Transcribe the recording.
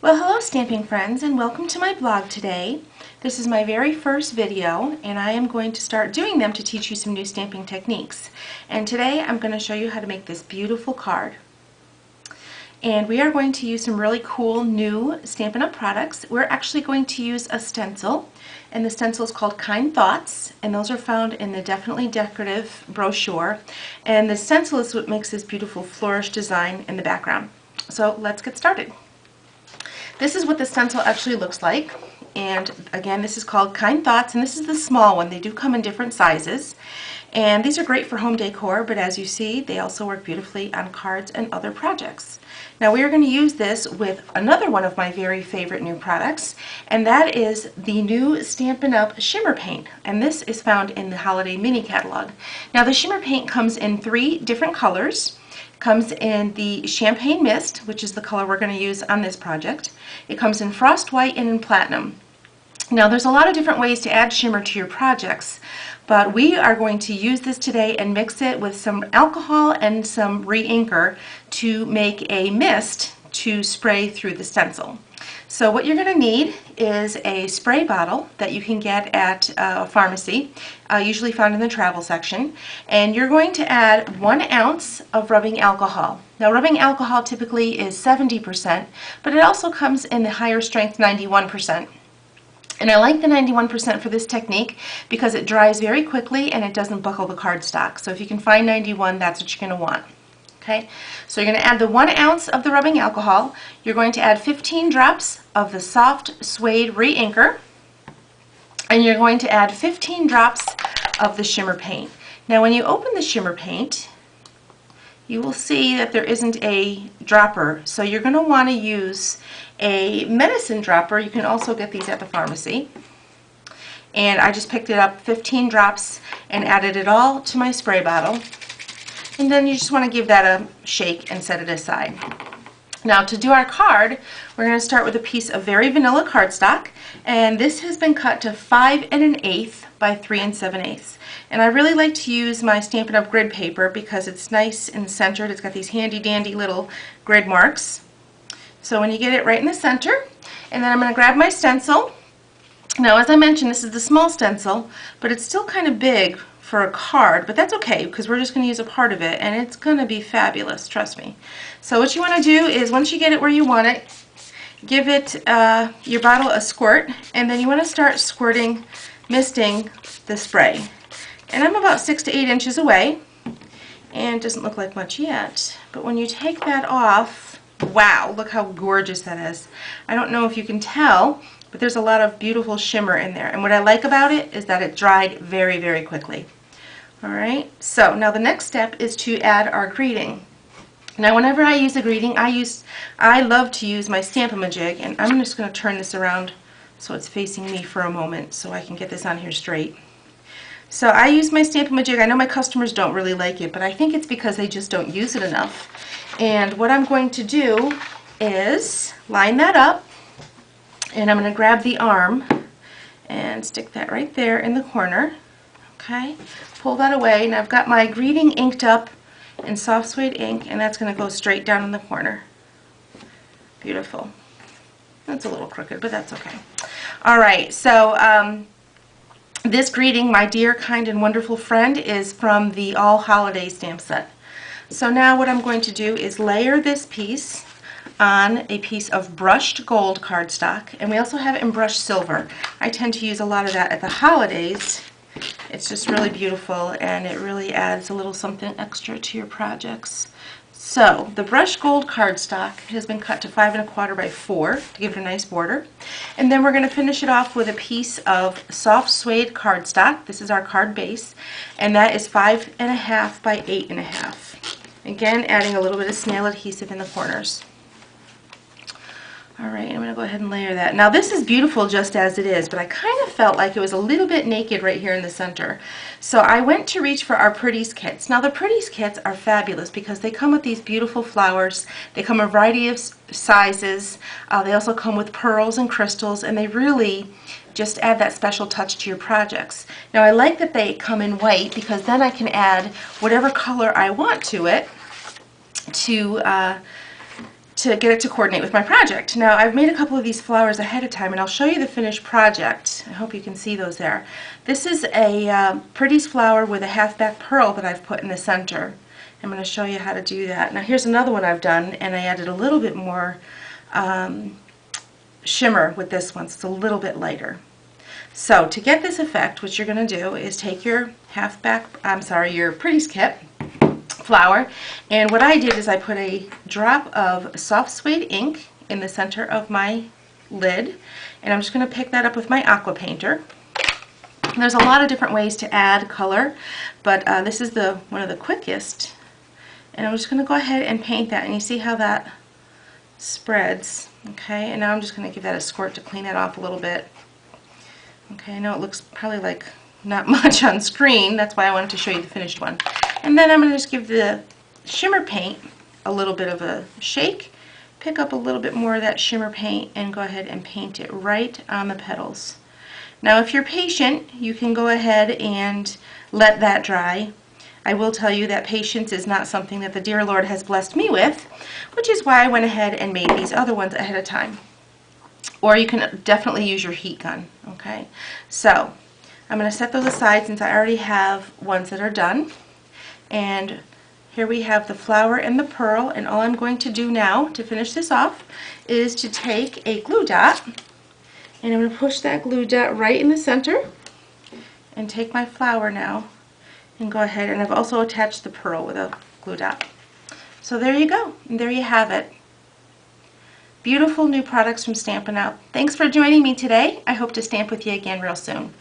Well, hello stamping friends, and welcome to my blog today. This is my very first video, and I am going to start doing them to teach you some new stamping techniques. And today I'm going to show you how to make this beautiful card. And we are going to use some really cool new Stampin' Up! Products. We're actually going to use a stencil, and the stencil is called Kind Thoughts, and those are found in the Definitely Decorative brochure. And the stencil is what makes this beautiful flourish design in the background. So let's get started. This is what the stencil actually looks like, and again, this is called Kind Thoughts, and this is the small one. They do come in different sizes, and these are great for home decor, but as you see, they also work beautifully on cards and other projects. Now we are going to use this with another one of my very favorite new products, and that is the new Stampin' Up! Shimmer paint, and this is found in the Holiday Mini Catalog. Now the shimmer paint comes in 3 different colors. Comes in the Champagne Mist, which is the color we're going to use on this project. It comes in Frost White and in Platinum. Now there's a lot of different ways to add shimmer to your projects, but we are going to use this today and mix it with some alcohol and some re-inker to make a mist to spray through the stencil. So what you're going to need is a spray bottle that you can get at a pharmacy, usually found in the travel section, and you're going to add 1 ounce of rubbing alcohol. Now rubbing alcohol typically is 70%, but it also comes in the higher strength 91%. And I like the 91% for this technique because it dries very quickly and it doesn't buckle the cardstock. So if you can find 91, that's what you're going to want. Okay, so you're going to add the 1 ounce of the rubbing alcohol. You're going to add 15 drops of the soft suede re-inker, and you're going to add 15 drops of the shimmer paint. Now when you open the shimmer paint, you will see that there isn't a dropper, so you're going to want to use a medicine dropper. You can also get these at the pharmacy. And I just picked it up, 15 drops, and added it all to my spray bottle. And then you just want to give that a shake and set it aside. Now to do our card, we're going to start with a piece of very vanilla cardstock, and this has been cut to 5 1/8 by 3 7/8. And I really like to use my Stampin' Up! Grid paper because it's nice and centered. It's got these handy dandy little grid marks. So when you get it right in the center, and then I'm going to grab my stencil. Now as I mentioned, this is the small stencil, but it's still kind of big for a card, but that's okay because we're just going to use a part of it and it's going to be fabulous, trust me. So what you want to do is once you get it where you want it, give it your bottle a squirt, and then you want to start squirting, misting the spray. And I'm about 6 to 8 inches away, and it doesn't look like much yet, but when you take that off, wow, look how gorgeous that is. I don't know if you can tell, but there's a lot of beautiful shimmer in there, and what I like about it is that it dried very, very quickly. Alright, so now the next step is to add our greeting. Now whenever I use a greeting, I love to use my Stamp-A-Majig, and I'm just going to turn this around so it's facing me for a moment so I can get this on here straight. So I use my Stamp-A-Majig. I know my customers don't really like it, but I think it's because they just don't use it enough. And what I'm going to do is line that up, and I'm going to grab the arm and stick that right there in the corner. Okay, pull that away, and I've got my greeting inked up in soft suede ink, and that's going to go straight down in the corner. Beautiful. That's a little crooked, but that's okay. Alright, so this greeting, my dear, kind, and wonderful friend, is from the All Holiday stamp set. So now what I'm going to do is layer this piece on a piece of brushed gold cardstock, and we also have it in brushed silver. I tend to use a lot of that at the holidays. It's just really beautiful, and it really adds a little something extra to your projects. So the brushed gold cardstock has been cut to 5 1/4 by 4 to give it a nice border, and then we're going to finish it off with a piece of soft suede cardstock. This is our card base, and that is 5 1/2 by 8 1/2. Again, adding a little bit of snail adhesive in the corners. Alright, I'm going to go ahead and layer that. Now this is beautiful just as it is, but I kind of felt like it was a little bit naked right here in the center. So I went to reach for our Pretties kits. Now the Pretties kits are fabulous because they come with these beautiful flowers. They come in a variety of sizes. They also come with pearls and crystals, and they really just add that special touch to your projects. Now I like that they come in white because then I can add whatever color I want to it to to get it to coordinate with my project. Now I've made a couple of these flowers ahead of time and I'll show you the finished project. I hope you can see those there. This is a Pretty's flower with a half-back pearl that I've put in the center. I'm going to show you how to do that. Now here's another one I've done, and I added a little bit more shimmer with this one, so it's a little bit lighter. So to get this effect, what you're going to do is take your your Pretty's kit flower, and what I did is I put a drop of soft suede ink in the center of my lid, and I'm just going to pick that up with my aqua painter. There's a lot of different ways to add color, but this is one of the quickest, and I'm just going to go ahead and paint that, and you see how that spreads. Okay, and now I'm just going to give that a squirt to clean it off a little bit. Okay, I know it looks probably like not much on screen, that's why I wanted to show you the finished one. And then I'm going to just give the shimmer paint a little bit of a shake, pick up a little bit more of that shimmer paint, and go ahead and paint it right on the petals. Now if you're patient, you can go ahead and let that dry. I will tell you that patience is not something that the dear Lord has blessed me with, which is why I went ahead and made these other ones ahead of time. Or you can definitely use your heat gun. Okay, so I'm going to set those aside since I already have ones that are done. And here we have the flower and the pearl, and all I'm going to do now to finish this off is to take a glue dot, and I'm going to push that glue dot right in the center and take my flower now and go ahead, and I've also attached the pearl with a glue dot. So there you go, and there you have it. Beautiful new products from Stampin' Up. Thanks for joining me today. I hope to stamp with you again real soon.